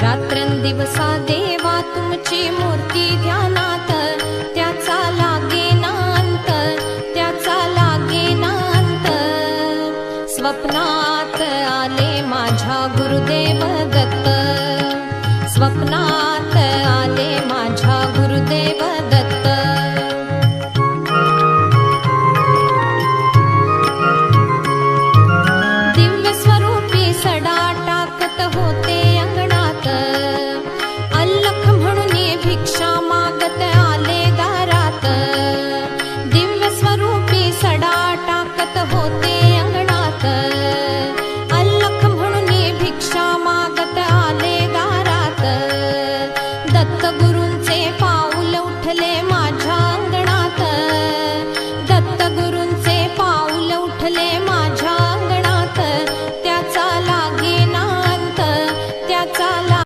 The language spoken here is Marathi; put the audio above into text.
रात्रंदिवसा देवा तुमची मूर्ती ध्यानात, त्याचा लागेना अंत, त्याचा लागेना अंत. स्वप्नात आले माझ्या गुरुदेव दत्त, स्वप्नात आले माझ्या गुरुदेव दत्त. दिव्य स्वरूपी सडा टाकत होते अंगणात, अल्लख म्हणून भिक्षा मागत आले दारात. दिव्य स्वरूपी सडा टाकत होते